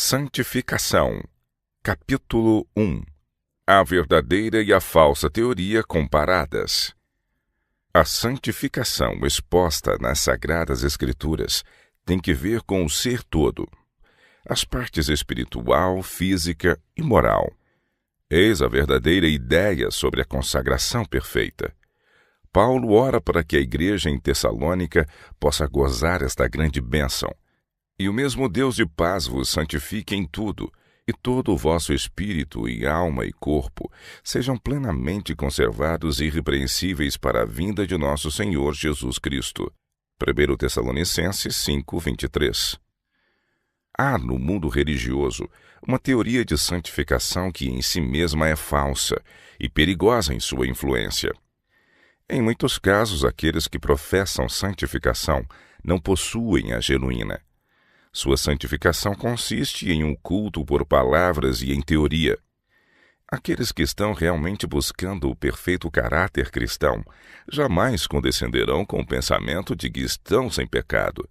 Santificação. Capítulo 1. A verdadeira e a falsa teoria comparadas. A santificação exposta nas Sagradas Escrituras tem que ver com o ser todo, as partes espiritual, física e moral. Eis a verdadeira ideia sobre a consagração perfeita. Paulo ora para que a igreja em Tessalônica possa gozar esta grande bênção. E o mesmo Deus de paz vos santifique em tudo, e todo o vosso espírito e alma e corpo sejam plenamente conservados e irrepreensíveis para a vinda de nosso Senhor Jesus Cristo. 1 Tessalonicenses 5:23. Há no mundo religioso uma teoria de santificação que em si mesma é falsa e perigosa em sua influência. Em muitos casos, aqueles que professam santificação não possuem a genuína. Sua santificação consiste em um culto por palavras e em teoria. Aqueles que estão realmente buscando o perfeito caráter cristão jamais condescenderão com o pensamento de que estão sem pecado.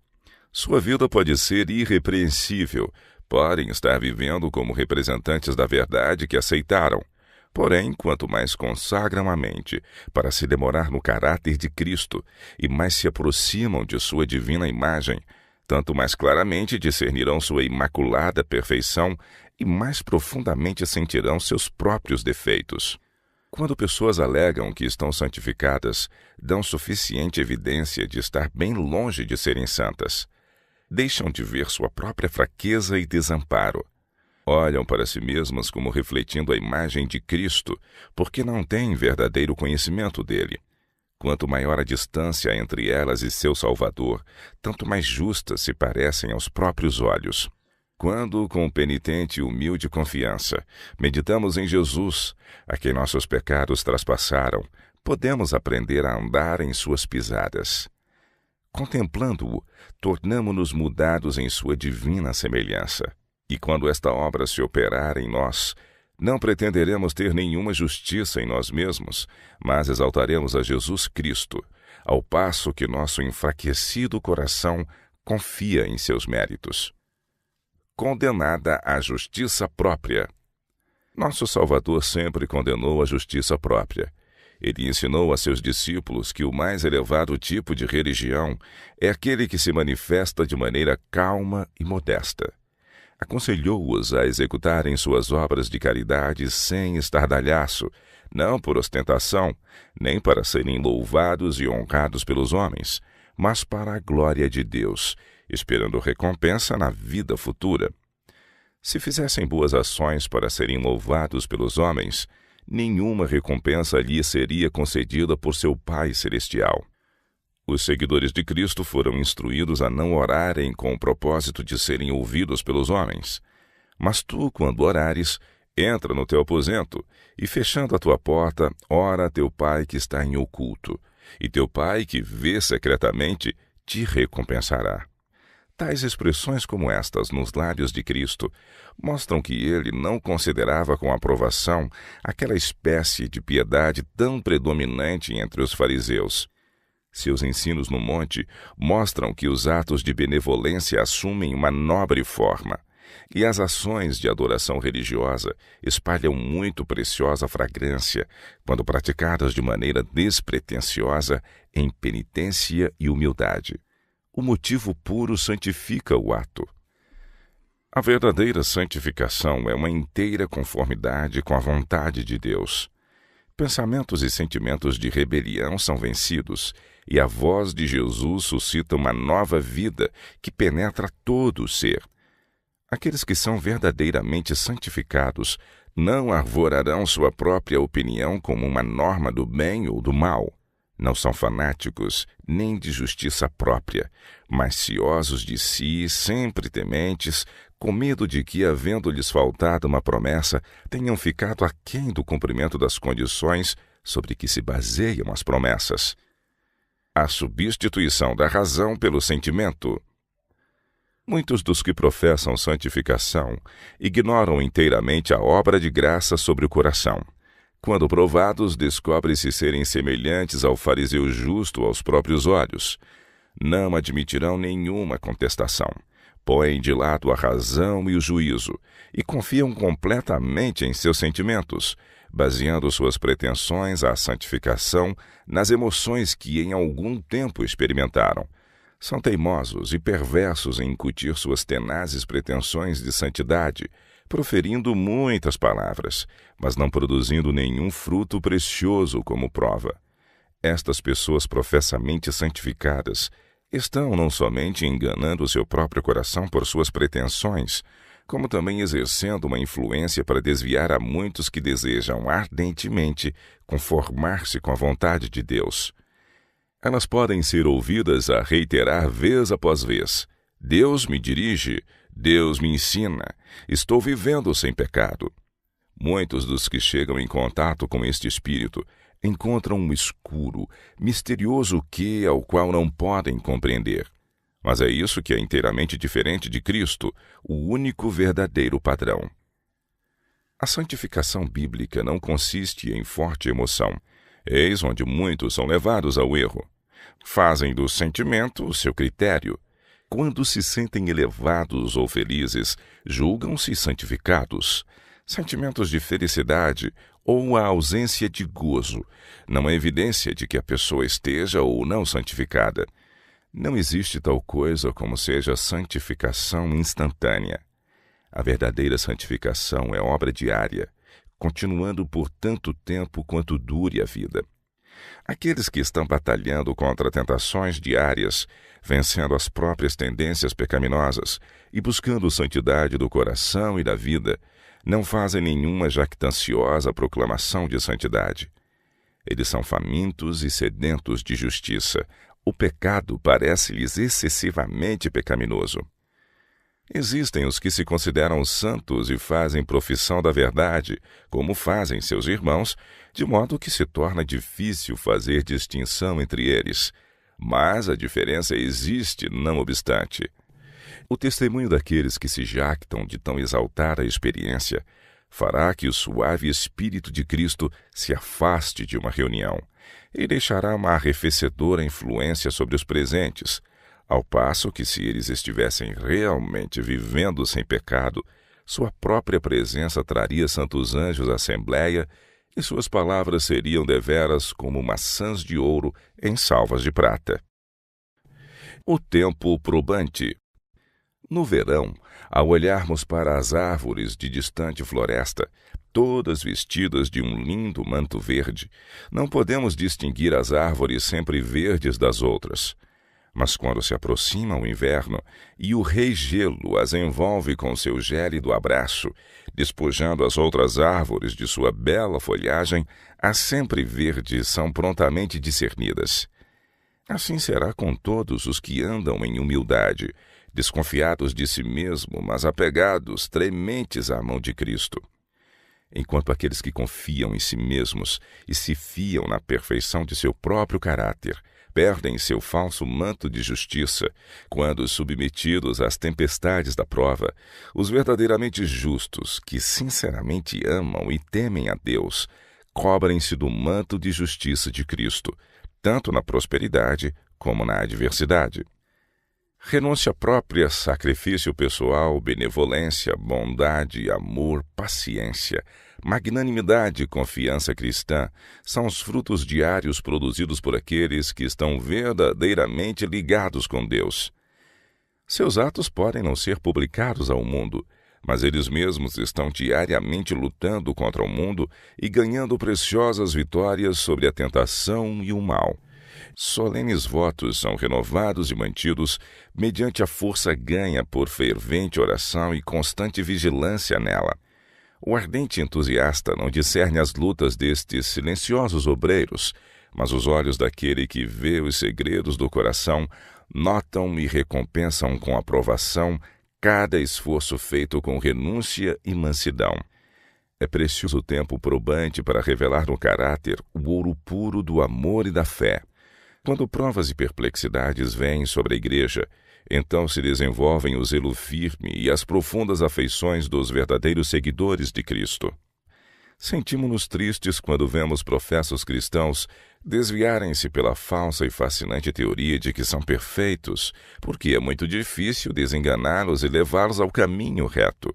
Sua vida pode ser irrepreensível, podem estar vivendo como representantes da verdade que aceitaram. Porém, quanto mais consagram a mente para se demorar no caráter de Cristo e mais se aproximam de sua divina imagem, tanto mais claramente discernirão sua imaculada perfeição e mais profundamente sentirão seus próprios defeitos. Quando pessoas alegam que estão santificadas, dão suficiente evidência de estar bem longe de serem santas. Deixam de ver sua própria fraqueza e desamparo. Olham para si mesmas como refletindo a imagem de Cristo, porque não têm verdadeiro conhecimento dele. Quanto maior a distância entre elas e seu Salvador, tanto mais justas se parecem aos próprios olhos. Quando, com penitente e humilde confiança, meditamos em Jesus, a quem nossos pecados traspassaram, podemos aprender a andar em suas pisadas. Contemplando-o, tornamo-nos mudados em sua divina semelhança. E quando esta obra se operar em nós, não pretenderemos ter nenhuma justiça em nós mesmos, mas exaltaremos a Jesus Cristo, ao passo que nosso enfraquecido coração confia em seus méritos. Condenada à justiça própria. Nosso Salvador sempre condenou a justiça própria. Ele ensinou a seus discípulos que o mais elevado tipo de religião é aquele que se manifesta de maneira calma e modesta. Aconselhou-os a executarem suas obras de caridade sem estardalhaço, não por ostentação, nem para serem louvados e honrados pelos homens, mas para a glória de Deus, esperando recompensa na vida futura. Se fizessem boas ações para serem louvados pelos homens, nenhuma recompensa lhe seria concedida por seu Pai Celestial. Os seguidores de Cristo foram instruídos a não orarem com o propósito de serem ouvidos pelos homens. Mas tu, quando orares, entra no teu aposento e, fechando a tua porta, ora a teu Pai que está em oculto, e teu Pai que vê secretamente te recompensará. Tais expressões como estas nos lábios de Cristo mostram que ele não considerava com aprovação aquela espécie de piedade tão predominante entre os fariseus. Seus ensinos no monte mostram que os atos de benevolência assumem uma nobre forma, e as ações de adoração religiosa espalham muito preciosa fragrância quando praticadas de maneira despretensiosa em penitência e humildade. O motivo puro santifica o ato. A verdadeira santificação é uma inteira conformidade com a vontade de Deus. Pensamentos e sentimentos de rebelião são vencidos, e a voz de Jesus suscita uma nova vida que penetra todo o ser. Aqueles que são verdadeiramente santificados não arvorarão sua própria opinião como uma norma do bem ou do mal. Não são fanáticos, nem de justiça própria, mas ciosos de si, sempre tementes, com medo de que, havendo-lhes faltado uma promessa, tenham ficado aquém do cumprimento das condições sobre que se baseiam as promessas. A substituição da razão pelo sentimento. Muitos dos que professam santificação ignoram inteiramente a obra de graça sobre o coração. Quando provados, descobre-se serem semelhantes ao fariseu justo aos próprios olhos. Não admitirão nenhuma contestação, põem de lado a razão e o juízo e confiam completamente em seus sentimentos, baseando suas pretensões à santificação nas emoções que em algum tempo experimentaram. São teimosos e perversos em incutir suas tenazes pretensões de santidade, proferindo muitas palavras, mas não produzindo nenhum fruto precioso como prova. Estas pessoas professamente santificadas estão não somente enganando o seu próprio coração por suas pretensões, como também exercendo uma influência para desviar a muitos que desejam ardentemente conformar-se com a vontade de Deus. Elas podem ser ouvidas a reiterar vez após vez: Deus me dirige, Deus me ensina, estou vivendo sem pecado. Muitos dos que chegam em contato com este espírito encontram um escuro, misterioso quê ao qual não podem compreender. Mas é isso que é inteiramente diferente de Cristo, o único verdadeiro padrão. A santificação bíblica não consiste em forte emoção. Eis onde muitos são levados ao erro. Fazem do sentimento o seu critério. Quando se sentem elevados ou felizes, julgam-se santificados. Sentimentos de felicidade ou a ausência de gozo não é evidência de que a pessoa esteja ou não santificada. Não existe tal coisa como seja santificação instantânea. A verdadeira santificação é obra diária, continuando por tanto tempo quanto dure a vida. Aqueles que estão batalhando contra tentações diárias, vencendo as próprias tendências pecaminosas e buscando santidade do coração e da vida, não fazem nenhuma jactanciosa proclamação de santidade. Eles são famintos e sedentos de justiça. O pecado parece-lhes excessivamente pecaminoso. Existem os que se consideram santos e fazem profissão da verdade, como fazem seus irmãos, de modo que se torna difícil fazer distinção entre eles. Mas a diferença existe, não obstante. O testemunho daqueles que se jactam de tão exaltar a experiência fará que o suave Espírito de Cristo se afaste de uma reunião e deixará uma arrefecedora influência sobre os presentes, ao passo que, se eles estivessem realmente vivendo sem pecado, sua própria presença traria santos anjos à assembleia e suas palavras seriam deveras como maçãs de ouro em salvas de prata. O tempo probante. No verão, ao olharmos para as árvores de distante floresta, todas vestidas de um lindo manto verde, não podemos distinguir as árvores sempre verdes das outras. Mas quando se aproxima o inverno e o rei gelo as envolve com seu gélido abraço, despojando as outras árvores de sua bela folhagem, as sempre verdes são prontamente discernidas. Assim será com todos os que andam em humildade, desconfiados de si mesmo, mas apegados, trementes à mão de Cristo. Enquanto aqueles que confiam em si mesmos e se fiam na perfeição de seu próprio caráter, perdem seu falso manto de justiça, quando submetidos às tempestades da prova, os verdadeiramente justos, que sinceramente amam e temem a Deus, cobrem-se do manto de justiça de Cristo, tanto na prosperidade como na adversidade. Renúncia própria, sacrifício pessoal, benevolência, bondade, amor, paciência, magnanimidade e confiança cristã são os frutos diários produzidos por aqueles que estão verdadeiramente ligados com Deus. Seus atos podem não ser publicados ao mundo, mas eles mesmos estão diariamente lutando contra o mundo e ganhando preciosas vitórias sobre a tentação e o mal. Solenes votos são renovados e mantidos mediante a força ganha por fervente oração e constante vigilância nela. O ardente entusiasta não discerne as lutas destes silenciosos obreiros, mas os olhos daquele que vê os segredos do coração notam e recompensam com aprovação cada esforço feito com renúncia e mansidão. É precioso tempo probante para revelar no caráter o ouro puro do amor e da fé. Quando provas e perplexidades vêm sobre a igreja, então se desenvolvem o zelo firme e as profundas afeições dos verdadeiros seguidores de Cristo. Sentimos-nos tristes quando vemos professos cristãos desviarem-se pela falsa e fascinante teoria de que são perfeitos, porque é muito difícil desenganá-los e levá-los ao caminho reto.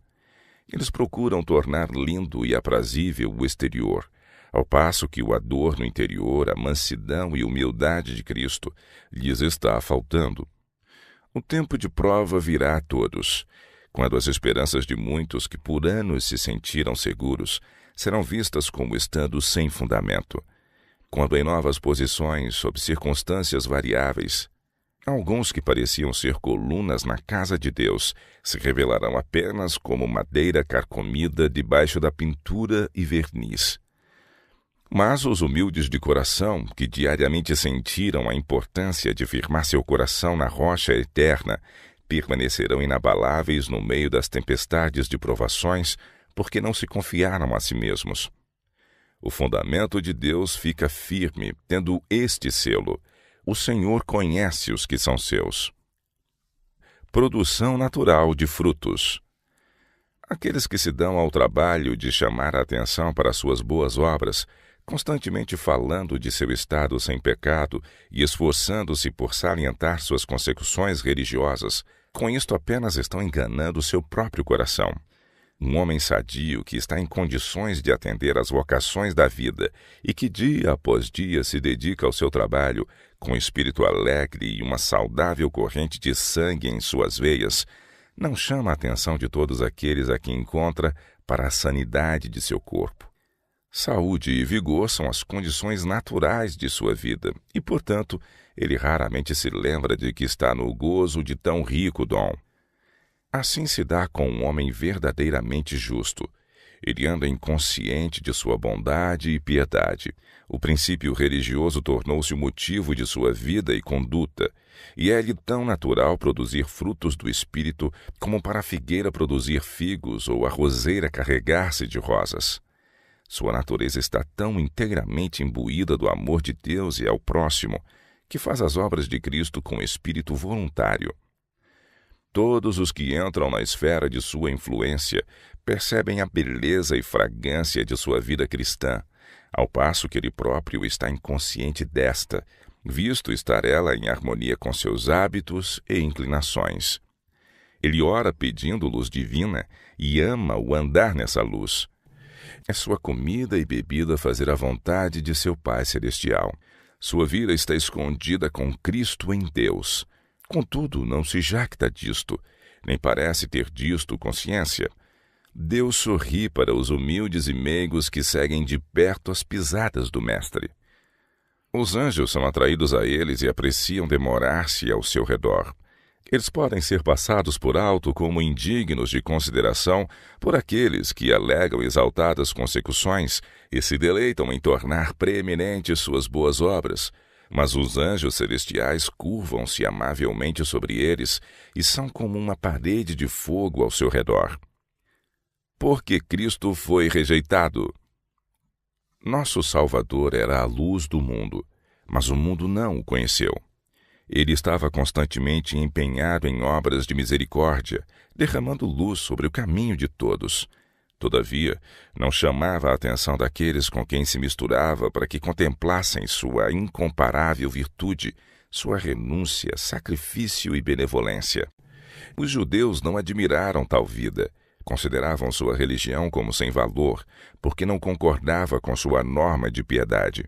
Eles procuram tornar lindo e aprazível o exterior, ao passo que o adorno interior, a mansidão e humildade de Cristo, lhes está faltando. O tempo de prova virá a todos, quando as esperanças de muitos que por anos se sentiram seguros serão vistas como estando sem fundamento, quando em novas posições, sob circunstâncias variáveis, alguns que pareciam ser colunas na casa de Deus se revelarão apenas como madeira carcomida debaixo da pintura e verniz. Mas os humildes de coração, que diariamente sentiram a importância de firmar seu coração na rocha eterna, permanecerão inabaláveis no meio das tempestades de provações, porque não se confiaram a si mesmos. O fundamento de Deus fica firme, tendo este selo: o Senhor conhece os que são seus. Produção natural de frutos. Aqueles que se dão ao trabalho de chamar a atenção para suas boas obras, constantemente falando de seu estado sem pecado e esforçando-se por salientar suas consecuções religiosas, com isto apenas estão enganando seu próprio coração. Um homem sadio que está em condições de atender às vocações da vida e que dia após dia se dedica ao seu trabalho com espírito alegre e uma saudável corrente de sangue em suas veias, não chama a atenção de todos aqueles a que encontra para a sanidade de seu corpo. Saúde e vigor são as condições naturais de sua vida e, portanto, ele raramente se lembra de que está no gozo de tão rico dom. Assim se dá com um homem verdadeiramente justo. Ele anda inconsciente de sua bondade e piedade. O princípio religioso tornou-se o motivo de sua vida e conduta, e é-lhe tão natural produzir frutos do Espírito como para a figueira produzir figos ou a roseira carregar-se de rosas. Sua natureza está tão integramente imbuída do amor de Deus e ao próximo, que faz as obras de Cristo com espírito voluntário. Todos os que entram na esfera de sua influência percebem a beleza e fragrância de sua vida cristã, ao passo que ele próprio está inconsciente desta, visto estar ela em harmonia com seus hábitos e inclinações. Ele ora pedindo luz divina e ama o andar nessa luz. É sua comida e bebida fazer a vontade de seu Pai Celestial. Sua vida está escondida com Cristo em Deus. Contudo, não se jacta disto, nem parece ter disto consciência. Deus sorri para os humildes e meigos que seguem de perto as pisadas do Mestre. Os anjos são atraídos a eles e apreciam demorar-se ao seu redor. Eles podem ser passados por alto como indignos de consideração por aqueles que alegam exaltadas consecuções e se deleitam em tornar preeminentes suas boas obras, mas os anjos celestiais curvam-se amavelmente sobre eles e são como uma parede de fogo ao seu redor. Porque Cristo foi rejeitado. Nosso Salvador era a luz do mundo, mas o mundo não o conheceu. Ele estava constantemente empenhado em obras de misericórdia, derramando luz sobre o caminho de todos. Todavia, não chamava a atenção daqueles com quem se misturava para que contemplassem sua incomparável virtude, sua renúncia, sacrifício e benevolência. Os judeus não admiraram tal vida. Consideravam sua religião como sem valor, porque não concordava com sua norma de piedade.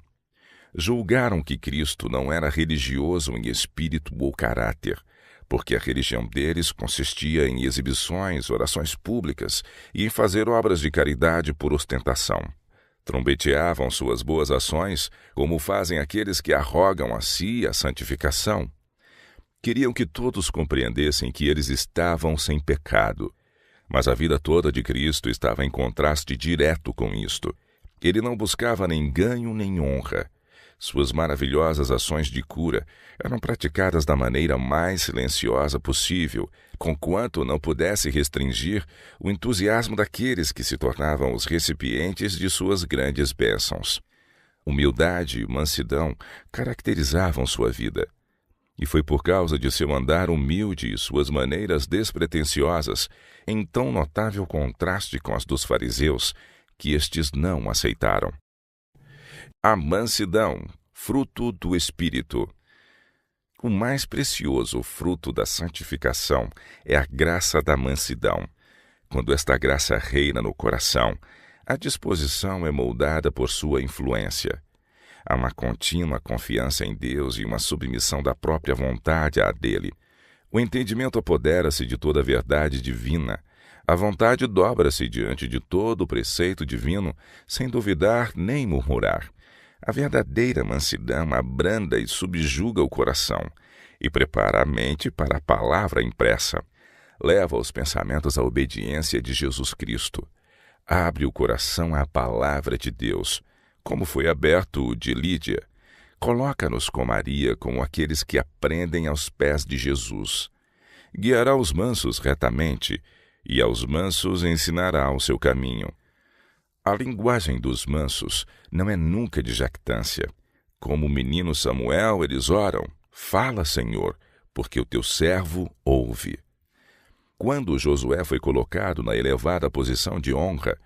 Julgaram que Cristo não era religioso em espírito ou caráter, porque a religião deles consistia em exibições, orações públicas e em fazer obras de caridade por ostentação. Trombeteavam suas boas ações, como fazem aqueles que arrogam a si a santificação. Queriam que todos compreendessem que eles estavam sem pecado. Mas a vida toda de Cristo estava em contraste direto com isto. Ele não buscava nem ganho nem honra. Suas maravilhosas ações de cura eram praticadas da maneira mais silenciosa possível, conquanto não pudesse restringir o entusiasmo daqueles que se tornavam os recipientes de suas grandes bênçãos. Humildade e mansidão caracterizavam sua vida. E foi por causa de seu andar humilde e suas maneiras despretensiosas, em tão notável contraste com as dos fariseus, que estes não aceitaram. A mansidão, fruto do Espírito. O mais precioso fruto da santificação é a graça da mansidão. Quando esta graça reina no coração, a disposição é moldada por sua influência. Há uma contínua confiança em Deus e uma submissão da própria vontade à dele. O entendimento apodera-se de toda a verdade divina. A vontade dobra-se diante de todo o preceito divino, sem duvidar nem murmurar. A verdadeira mansidão abranda e subjuga o coração e prepara a mente para a palavra impressa. Leva os pensamentos à obediência de Jesus Cristo. Abre o coração à palavra de Deus, como foi aberto o de Lídia. Coloca-nos com Maria como aqueles que aprendem aos pés de Jesus. Guiará os mansos retamente, e aos mansos ensinará o seu caminho. A linguagem dos mansos não é nunca de jactância. Como o menino Samuel, eles oram: fala, Senhor, porque o teu servo ouve. Quando Josué foi colocado na elevada posição de honra,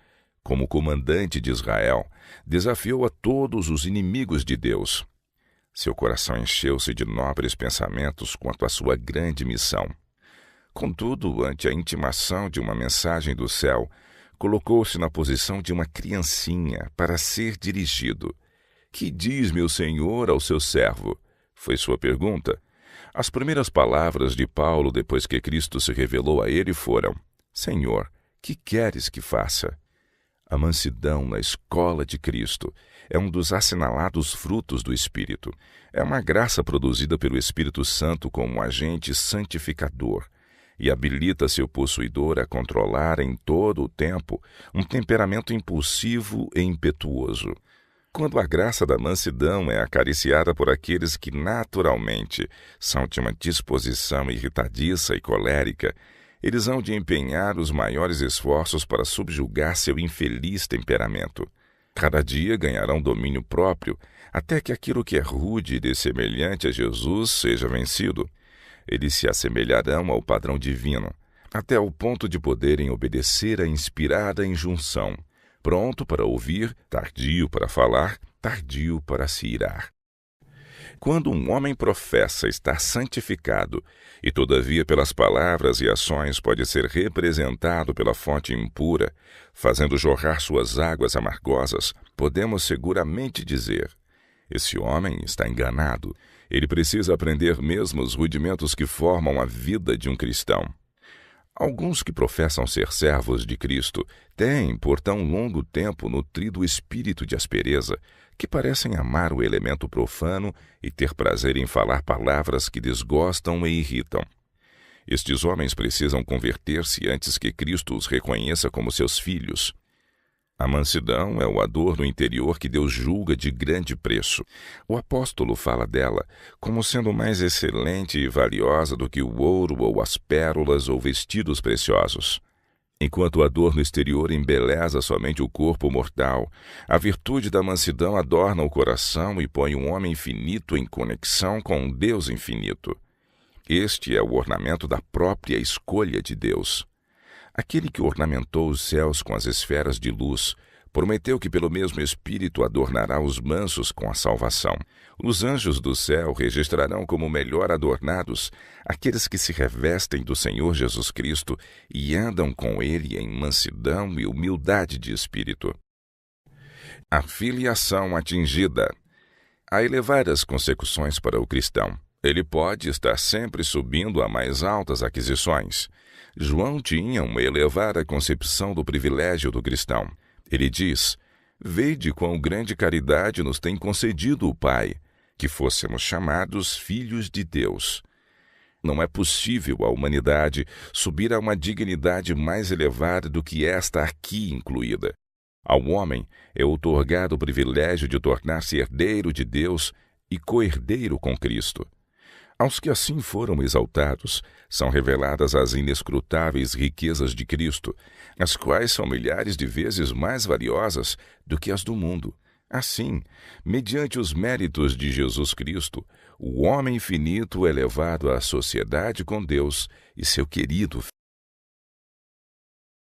como comandante de Israel, desafiou a todos os inimigos de Deus. Seu coração encheu-se de nobres pensamentos quanto à sua grande missão. Contudo, ante a intimação de uma mensagem do céu, colocou-se na posição de uma criancinha para ser dirigido. Que diz meu senhor ao seu servo? Foi sua pergunta. As primeiras palavras de Paulo depois que Cristo se revelou a ele foram: Senhor, que queres que faça? A mansidão na escola de Cristo é um dos assinalados frutos do Espírito. É uma graça produzida pelo Espírito Santo como um agente santificador e habilita seu possuidor a controlar em todo o tempo um temperamento impulsivo e impetuoso. Quando a graça da mansidão é acariciada por aqueles que naturalmente são de uma disposição irritadiça e colérica, eles hão de empenhar os maiores esforços para subjugar seu infeliz temperamento. Cada dia ganharão domínio próprio, até que aquilo que é rude e dessemelhante a Jesus seja vencido. Eles se assemelharão ao padrão divino, até o ponto de poderem obedecer à inspirada injunção: pronto para ouvir, tardio para falar, tardio para se irar. Quando um homem professa estar santificado e, todavia, pelas palavras e ações pode ser representado pela fonte impura, fazendo jorrar suas águas amargosas, podemos seguramente dizer: esse homem está enganado. Ele precisa aprender mesmo os rudimentos que formam a vida de um cristão. Alguns que professam ser servos de Cristo têm, por tão longo tempo, nutrido o espírito de aspereza, que parecem amar o elemento profano e ter prazer em falar palavras que desgostam e irritam. Estes homens precisam converter-se antes que Cristo os reconheça como seus filhos. A mansidão é o adorno interior que Deus julga de grande preço. O apóstolo fala dela como sendo mais excelente e valiosa do que o ouro ou as pérolas ou vestidos preciosos. Enquanto o adorno exterior embeleza somente o corpo mortal, a virtude da mansidão adorna o coração e põe um homem finito em conexão com um Deus infinito. Este é o ornamento da própria escolha de Deus. Aquele que ornamentou os céus com as esferas de luz, prometeu que pelo mesmo Espírito adornará os mansos com a salvação. Os anjos do céu registrarão como melhor adornados aqueles que se revestem do Senhor Jesus Cristo e andam com Ele em mansidão e humildade de espírito. A filiação atingida. Há elevadas consecuções para o cristão. Ele pode estar sempre subindo a mais altas aquisições. João tinha uma elevada concepção do privilégio do cristão. Ele diz: vede quão grande caridade nos tem concedido o Pai, que fôssemos chamados filhos de Deus. Não é possível à humanidade subir a uma dignidade mais elevada do que esta aqui incluída. Ao homem é outorgado o privilégio de tornar-se herdeiro de Deus e co-herdeiro com Cristo. Aos que assim foram exaltados, são reveladas as inescrutáveis riquezas de Cristo, as quais são milhares de vezes mais valiosas do que as do mundo. Assim, mediante os méritos de Jesus Cristo, o homem finito é levado à sociedade com Deus e seu querido